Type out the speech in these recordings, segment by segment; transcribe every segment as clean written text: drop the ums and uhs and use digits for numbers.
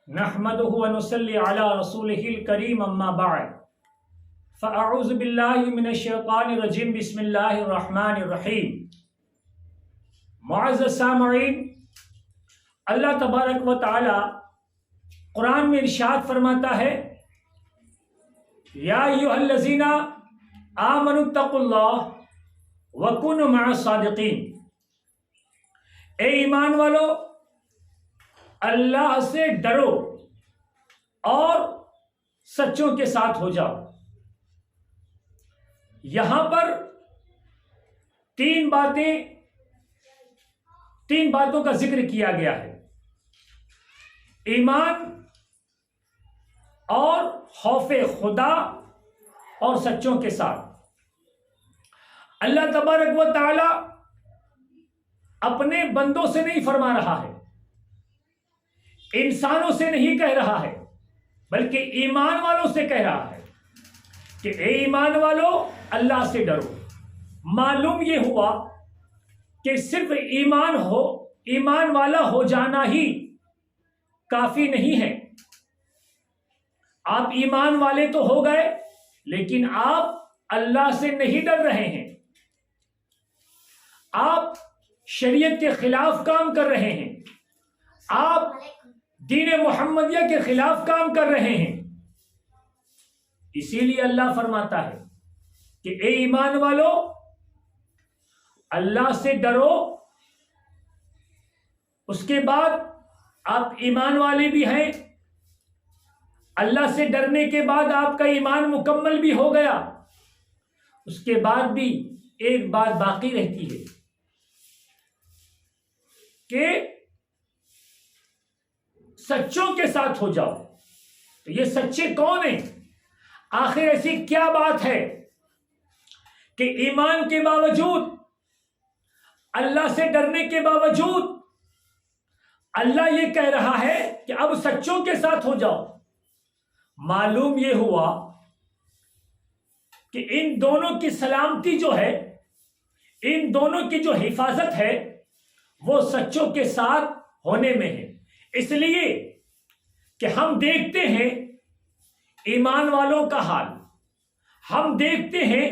نحمده ونصلي على رسوله الكريم اما بعد فاعوذ بالله من الشیطان الرجیم بسم اللہ الرحمن الرحیم۔ معزز سامعین، اللہ تبارک و تعالی قرآن میں ارشاد فرماتا ہے، یا ایھا الذین آمنوا اتقوا اللہ وکونوا مع الصادقین۔ اے ایمان والو، اللہ سے ڈرو اور سچوں کے ساتھ ہو جاؤ۔ یہاں پر تین باتوں کا ذکر کیا گیا ہے: ایمان اور خوف خدا اور سچوں کے ساتھ۔ اللہ تبارک و تعالی اپنے بندوں سے نہیں فرما رہا ہے، انسانوں سے نہیں کہہ رہا ہے، بلکہ ایمان والوں سے کہہ رہا ہے کہ اے ایمان والو، اللہ سے ڈرو۔ معلوم یہ ہوا کہ صرف ایمان والا ہو جانا ہی کافی نہیں ہے۔ آپ ایمان والے تو ہو گئے، لیکن آپ اللہ سے نہیں ڈر رہے ہیں، آپ شریعت کے خلاف کام کر رہے ہیں، آپ دین محمدیہ کے خلاف کام کر رہے ہیں۔ اسی لیے اللہ فرماتا ہے کہ اے ایمان والو، اللہ سے ڈرو۔ اس کے بعد آپ ایمان والے بھی ہیں، اللہ سے ڈرنے کے بعد آپ کا ایمان مکمل بھی ہو گیا۔ اس کے بعد بھی ایک بات باقی رہتی ہے کہ سچوں کے ساتھ ہو جاؤ۔ تو یہ سچے کون ہیں؟ آخر ایسی کیا بات ہے کہ ایمان کے باوجود، اللہ سے ڈرنے کے باوجود اللہ یہ کہہ رہا ہے کہ اب سچوں کے ساتھ ہو جاؤ؟ معلوم یہ ہوا کہ ان دونوں کی سلامتی جو ہے، ان دونوں کی جو حفاظت ہے، وہ سچوں کے ساتھ ہونے میں ہے۔ اس لیے کہ ہم دیکھتے ہیں ایمان والوں کا حال، ہم دیکھتے ہیں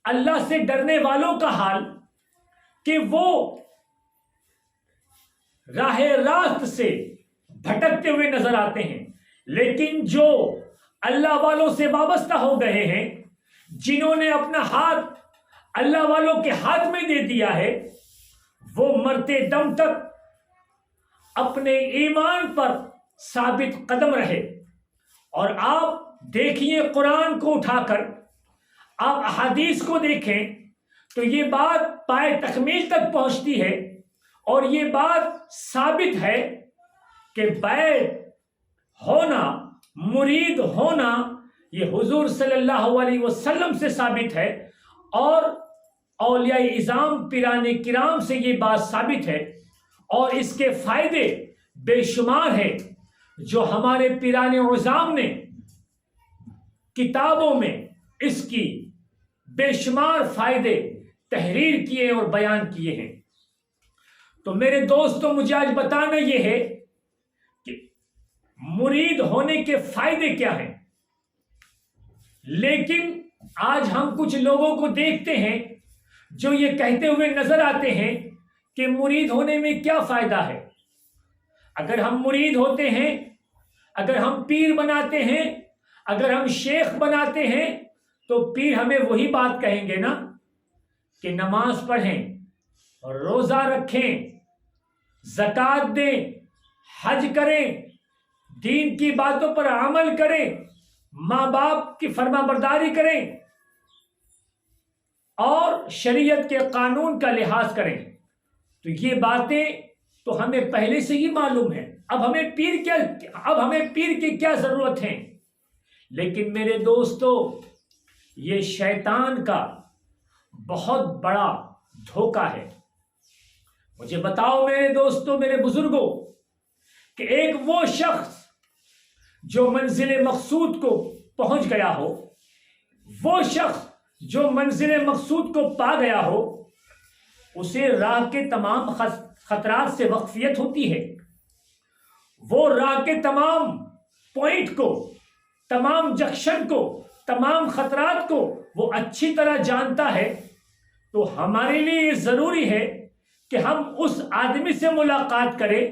اللہ سے ڈرنے والوں کا حال، کہ وہ راہ راست سے بھٹکتے ہوئے نظر آتے ہیں۔ لیکن جو اللہ والوں سے وابستہ ہو گئے ہیں، جنہوں نے اپنا ہاتھ اللہ والوں کے ہاتھ میں دے دیا ہے، وہ مرتے دم تک اپنے ایمان پر ثابت قدم رہے۔ اور آپ دیکھیے قرآن کو اٹھا کر، آپ احادیث کو دیکھیں تو یہ بات پائے تکمیل تک پہنچتی ہے، اور یہ بات ثابت ہے کہ بیعت ہونا، مرید ہونا، یہ حضور صلی اللہ علیہ وسلم سے ثابت ہے، اور اولیاء اعظام پیران کرام سے یہ بات ثابت ہے، اور اس کے فائدے بے شمار ہیں جو ہمارے پیران اعظام نے کتابوں میں اس کی بے شمار فائدے تحریر کیے اور بیان کیے ہیں۔ تو میرے دوستو، مجھے آج بتانا یہ ہے کہ مرید ہونے کے فائدے کیا ہیں۔ لیکن آج ہم کچھ لوگوں کو دیکھتے ہیں جو یہ کہتے ہوئے نظر آتے ہیں کہ مرید ہونے میں کیا فائدہ ہے۔ اگر ہم مرید ہوتے ہیں، اگر ہم پیر بناتے ہیں، اگر ہم شیخ بناتے ہیں، تو پیر ہمیں وہی بات کہیں گے نا کہ نماز پڑھیں، روزہ رکھیں، زکوٰۃ دیں، حج کریں، دین کی باتوں پر عمل کریں، ماں باپ کی فرما برداری کریں، اور شریعت کے قانون کا لحاظ کریں۔ تو یہ باتیں تو ہمیں پہلے سے ہی معلوم ہے، اب ہمیں پیر کی کیا ضرورت ہے۔ لیکن میرے دوستو، یہ شیطان کا بہت بڑا دھوکہ ہے۔ مجھے بتاؤ میرے دوستو، میرے بزرگوں، کہ ایک وہ شخص جو منزل مقصود کو پہنچ گیا ہو، وہ شخص جو منزل مقصود کو پا گیا ہو، اسے راہ کے تمام خطرات سے واقفیت ہوتی ہے۔ وہ راہ کے تمام پوائنٹ کو، تمام جنکشن کو، تمام خطرات کو وہ اچھی طرح جانتا ہے، تو ہمارے لیے یہ ضروری ہے کہ ہم اس آدمی سے ملاقات کریں،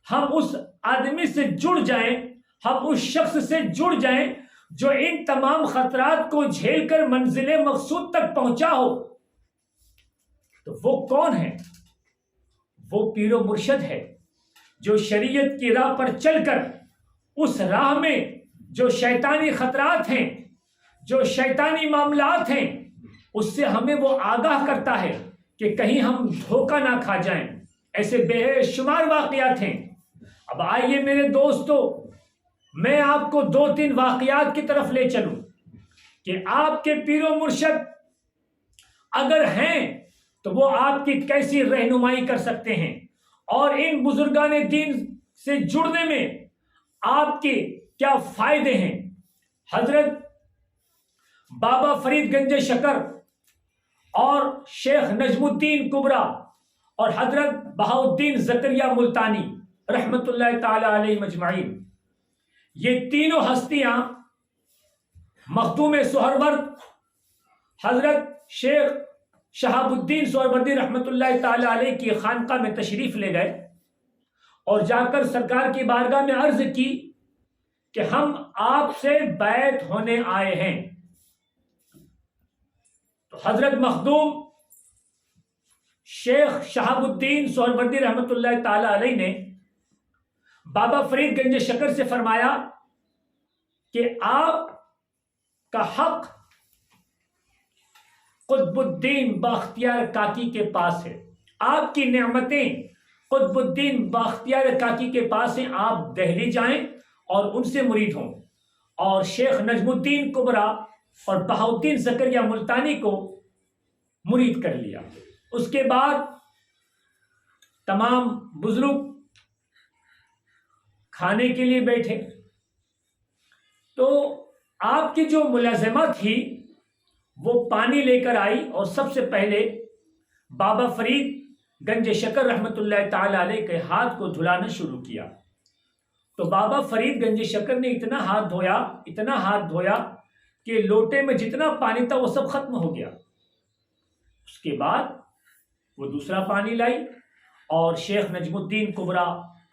ہم اس آدمی سے جڑ جائیں، ہم اس شخص سے جڑ جائیں جو ان تمام خطرات کو جھیل کر منزل مقصود تک پہنچا ہو۔ تو وہ کون ہے؟ وہ پیر و مرشد ہے جو شریعت کی راہ پر چل کر اس راہ میں جو شیطانی خطرات ہیں، جو شیطانی معاملات ہیں، اس سے ہمیں وہ آگاہ کرتا ہے کہ کہیں ہم دھوکہ نہ کھا جائیں۔ ایسے بے شمار واقعات ہیں۔ اب آئیے میرے دوستو، میں آپ کو 2-3 واقعات کی طرف لے چلوں کہ آپ کے پیر و مرشد اگر ہیں تو وہ آپ کی کیسی رہنمائی کر سکتے ہیں، اور ان بزرگان دین سے جڑنے میں آپ کے کیا فائدے ہیں۔ حضرت بابا فرید گنج شکر اور شیخ نجم الدین کبرا اور حضرت بہاؤالدین زکریا ملتانی رحمت اللہ تعالی علیہ مجمعین، یہ تینوں ہستیاں مخدوم سہرورد حضرت شیخ شہاب الدین سہروردی رحمت اللہ تعالی علیہ کی خانقاہ میں تشریف لے گئے اور جا کر سرکار کی بارگاہ میں عرض کی کہ ہم آپ سے بیعت ہونے آئے ہیں۔ تو حضرت مخدوم شیخ شہاب الدین سہروردی رحمت اللہ تعالی علیہ نے بابا فرید گنج شکر سے فرمایا کہ آپ کا حق قطب الدین باختیار کاکی کے پاس ہے، آپ کی نعمتیں قطب الدین باختیار کاکی کے پاس ہیں، آپ دہلی جائیں اور ان سے مرید ہوں۔ اور شیخ نجم الدین کبرا اور بہاؤالدین زکریا ملتانی کو مرید کر لیا۔ اس کے بعد تمام بزرگ کھانے کے لیے بیٹھے، تو آپ کی جو ملازمہ تھی وہ پانی لے کر آئی اور سب سے پہلے بابا فرید گنج شکر رحمت اللہ تعالی علیہ کے ہاتھ کو دھلانا شروع کیا۔ تو بابا فرید گنج شکر نے اتنا ہاتھ دھویا کہ لوٹے میں جتنا پانی تھا وہ سب ختم ہو گیا۔ اس کے بعد وہ دوسرا پانی لائی اور شیخ نجم الدین کبرا،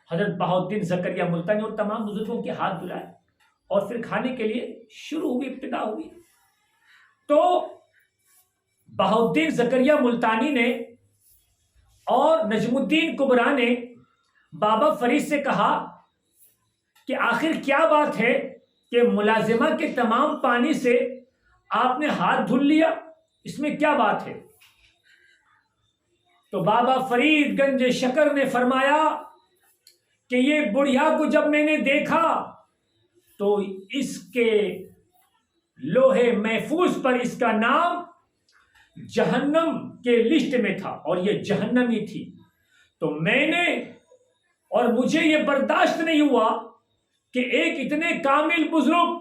حضرت بہاؤالدین زکریا ملتانی اور تمام بزرگوں کے ہاتھ دھلائے، اور پھر کھانے کے لیے شروع ہوئی، ابتدا ہوئی۔ تو بہاؤالدین زکریا ملتانی نے اور نجم الدین کبرا نے بابا فرید سے کہا کہ آخر کیا بات ہے کہ ملازمہ کے تمام پانی سے آپ نے ہاتھ دھل لیا، اس میں کیا بات ہے؟ تو بابا فرید گنج شکر نے فرمایا کہ یہ بڑھیا کو جب میں نے دیکھا تو اس کے لوہے محفوظ پر اس کا نام جہنم کے لسٹ میں تھا اور یہ جہنمی تھی۔ تو میں نے اور مجھے یہ برداشت نہیں ہوا کہ ایک اتنے کامل بزرگ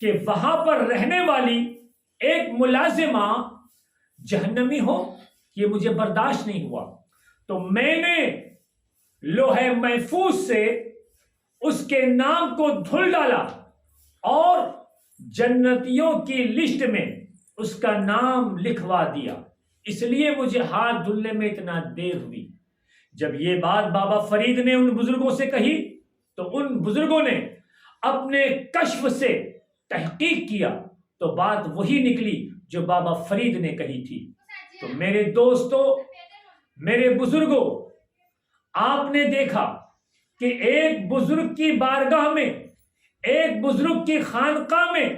کہ وہاں پر رہنے والی ایک ملازمہ جہنمی ہو، یہ مجھے برداشت نہیں ہوا۔ تو میں نے لوہے محفوظ سے اس کے نام کو دھل ڈالا اور جنتیوں کی لسٹ میں اس کا نام لکھوا دیا۔ اس لیے مجھے ہاتھ دھلنے میں اتنا دیر ہوئی۔ جب یہ بات بابا فرید نے ان بزرگوں سے کہی تو ان بزرگوں نے اپنے کشف سے تحقیق کیا تو بات وہی نکلی جو بابا فرید نے کہی تھی۔ تو میرے دوستو، میرے بزرگوں، آپ نے دیکھا کہ ایک بزرگ کی بارگاہ میں، ایک بزرگ کی خانقاہ میں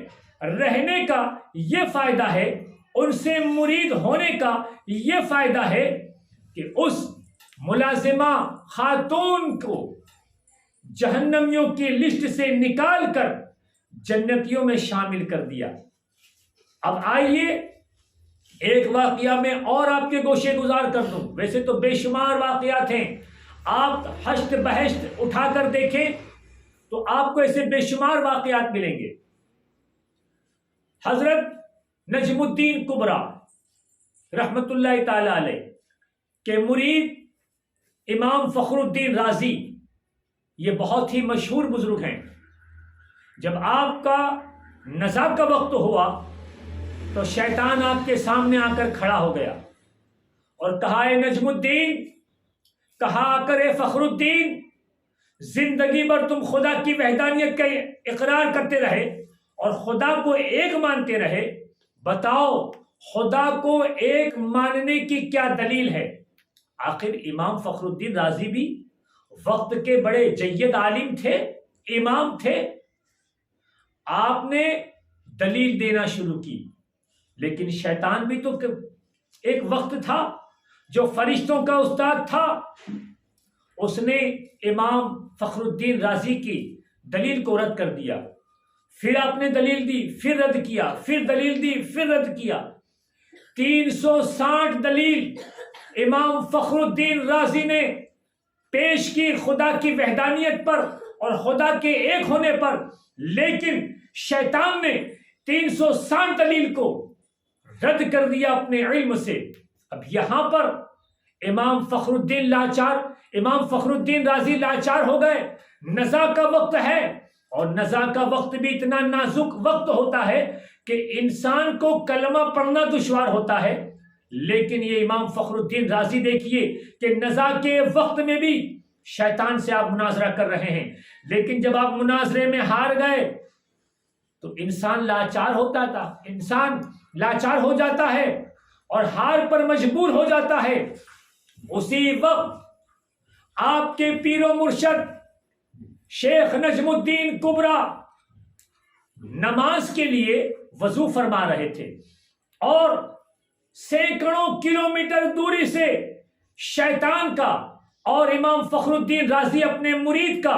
رہنے کا یہ فائدہ ہے، ان سے مرید ہونے کا یہ فائدہ ہے کہ اس ملازمہ خاتون کو جہنمیوں کی لسٹ سے نکال کر جنتیوں میں شامل کر دیا۔ اب آئیے ایک واقعہ میں اور آپ کے گوشے گزار کر دوں، ویسے تو بے شمار واقعات ہیں، آپ ہشت بہشت اٹھا کر دیکھیں تو آپ کو ایسے بے شمار واقعات ملیں گے۔ حضرت نجم الدین کبرا رحمت اللہ تعالی علیہ کے مرید امام فخر الدین رازی یہ بہت ہی مشہور بزرگ ہیں. جب آپ کا نزا کا وقت ہوا تو شیطان آپ کے سامنے آ کر کھڑا ہو گیا اور کہا اے نجم الدین، کہا کر اے فخر الدین، زندگی بھر تم خدا کی وحدانیت کا اقرار کرتے رہے اور خدا کو ایک مانتے رہے، بتاؤ خدا کو ایک ماننے کی کیا دلیل ہے؟ آخر امام فخر الدین رازی بھی وقت کے بڑے جید عالم تھے، امام تھے. آپ نے دلیل دینا شروع کی، لیکن شیطان بھی تو ایک وقت تھا جو فرشتوں کا استاد تھا. اس نے امام فخر الدین رازی کی دلیل کو رد کر دیا. پھر آپ نے دلیل دی، پھر رد کیا، پھر دلیل دی، پھر رد کیا. 360 دلیل امام فخر الدین رازی نے پیش کی خدا کی وحدانیت پر اور خدا کے ایک ہونے پر، لیکن شیطان نے 360 دلیل کو رد کر دیا اپنے علم سے. اب یہاں پر امام فخر الدین رازی لاچار ہو گئے. نزا کا وقت ہے اور نزا کا وقت بھی اتنا نازک وقت ہوتا ہے کہ انسان کو کلمہ پڑھنا دشوار ہوتا ہے. لیکن یہ امام فخر الدین رازی دیکھیے کہ نزا کے وقت میں بھی شیطان سے آپ مناظرہ کر رہے ہیں، لیکن جب آپ مناظرے میں ہار گئے تو انسان لاچار ہو جاتا ہے اور ہار پر مجبور ہو جاتا ہے. اسی وقت آپ کے پیر و مرشد شیخ نجم الدین کبرا نماز کے لیے وضو فرما رہے تھے اور سینکڑوں کلومیٹر دوری سے شیطان کا اور امام فخر الدین رازی اپنے مرید کا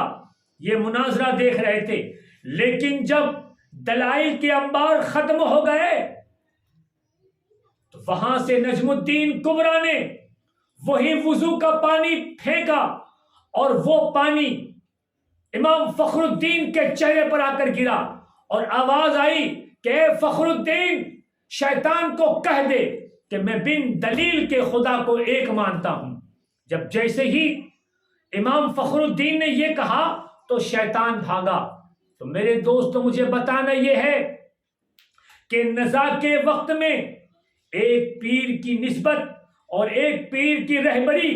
یہ مناظرہ دیکھ رہے تھے. لیکن جب دلائل کے انبار ختم ہو گئے تو وہاں سے نجم الدین کبرا نے وہی وضو کا پانی پھینکا اور وہ پانی امام فخر الدین کے چہرے پر آ کر گرا اور آواز آئی کہ اے فخر الدین، شیطان کو کہہ دے کہ میں بن دلیل کے خدا کو ایک مانتا ہوں. جب جیسے ہی امام فخر الدین نے یہ کہا تو شیطان بھاگا. تو میرے دوستو مجھے بتانا یہ ہے کہ نزا کے وقت میں ایک پیر کی نسبت اور ایک پیر کی رہبری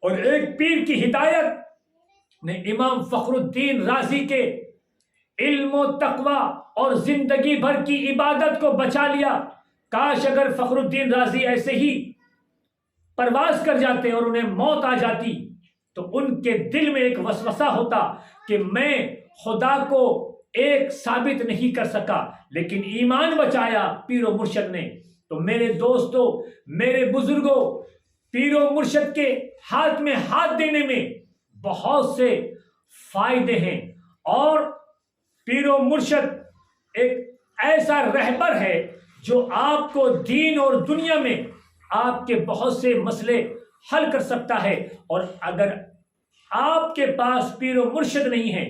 اور ایک پیر کی ہدایت نے امام فخر الدین رازی کے علم و تقوی اور زندگی بھر کی عبادت کو بچا لیا. کاش اگر فخر الدین رازی ایسے ہی پرواز کر جاتے اور انہیں موت آ جاتی تو ان کے دل میں ایک وسوسہ ہوتا کہ میں خدا کو ایک ثابت نہیں کر سکا، لیکن ایمان بچایا پیر و مرشد نے. تو میرے دوستو، میرے بزرگوں، پیر و مرشد کے ہاتھ میں ہاتھ دینے میں بہت سے فائدے ہیں، اور پیر و مرشد ایک ایسا رہبر ہے جو آپ کو دین اور دنیا میں آپ کے بہت سے مسئلے حل کر سکتا ہے. اور اگر آپ کے پاس پیر و مرشد نہیں ہے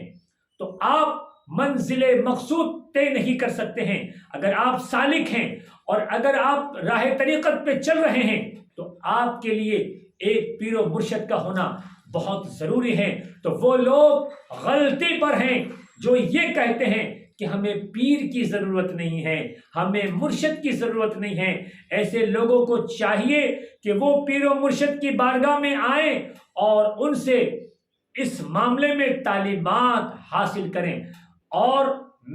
تو آپ منزل مقصود طے نہیں کر سکتے ہیں. اگر آپ سالک ہیں اور اگر آپ راہ طریقت پہ چل رہے ہیں تو آپ کے لیے ایک پیر و مرشد کا ہونا بہت ضروری ہے. تو وہ لوگ غلطی پر ہیں جو یہ کہتے ہیں کہ ہمیں پیر کی ضرورت نہیں ہے، ہمیں مرشد کی ضرورت نہیں ہے. ایسے لوگوں کو چاہیے کہ وہ پیر و مرشد کی بارگاہ میں آئیں اور ان سے اس معاملے میں تعلیمات حاصل کریں. اور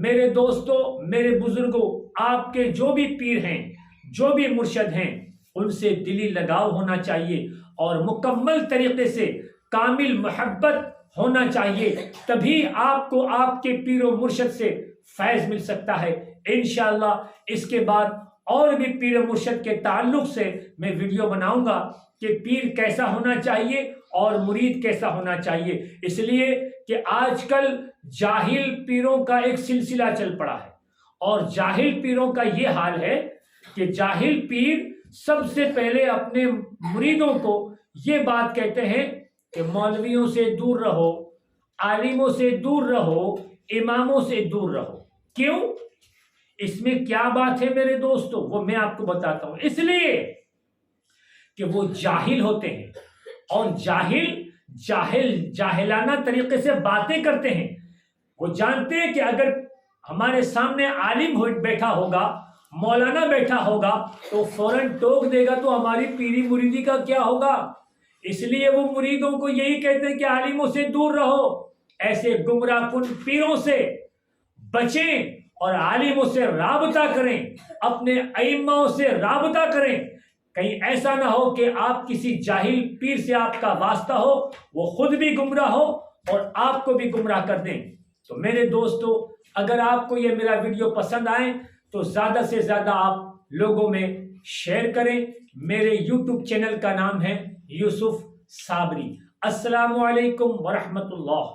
میرے دوستو، میرے بزرگوں، آپ کے جو بھی پیر ہیں، جو بھی مرشد ہیں، ان سے دلی لگاؤ ہونا چاہیے اور مکمل طریقے سے کامل محبت ہونا چاہیے. تبھی آپ کو آپ کے پیر و مرشد سے فیض مل سکتا ہے. انشاءاللہ اس کے بعد اور بھی پیر و مرشد کے تعلق سے میں ویڈیو بناؤں گا کہ پیر کیسا ہونا چاہیے اور مرید کیسا ہونا چاہیے. اس لیے کہ آج کل جاہل پیروں کا ایک سلسلہ چل پڑا ہے، اور جاہل پیروں کا یہ حال ہے کہ جاہل پیر سب سے پہلے اپنے مریدوں کو یہ بات کہتے ہیں کہ مولویوں سے دور رہو، عالموں سے دور رہو، اماموں سے دور رہو. کیوں؟ اس میں کیا بات ہے میرے دوستو، وہ میں آپ کو بتاتا ہوں. اس لیے کہ وہ جاہل ہوتے ہیں، اور جاہل جاہلانہ طریقے سے باتیں کرتے ہیں. وہ جانتے ہیں کہ اگر ہمارے سامنے عالم بیٹھا ہوگا، مولانا بیٹھا ہوگا تو فوراً ٹوک دے گا تو ہماری پیری مریدی کا کیا ہوگا. اس لیے وہ مریدوں کو یہی کہتے ہیں کہ عالموں سے دور رہو، ایسے گمراہ کن پیروں سے بچیں اور عالموں سے رابطہ کریں، اپنے ائمہ سے رابطہ کریں. کہیں ایسا نہ ہو کہ آپ کسی جاہل پیر سے آپ کا واسطہ ہو، وہ خود بھی گمراہ ہو اور آپ کو بھی گمراہ کر دیں. تو میرے دوستو، اگر آپ کو یہ میرا ویڈیو پسند آئے تو زیادہ سے زیادہ آپ لوگوں میں شیئر کریں. میرے یوٹیوب چینل کا نام ہے یوسف صابری. السلام علیکم ورحمۃ اللہ.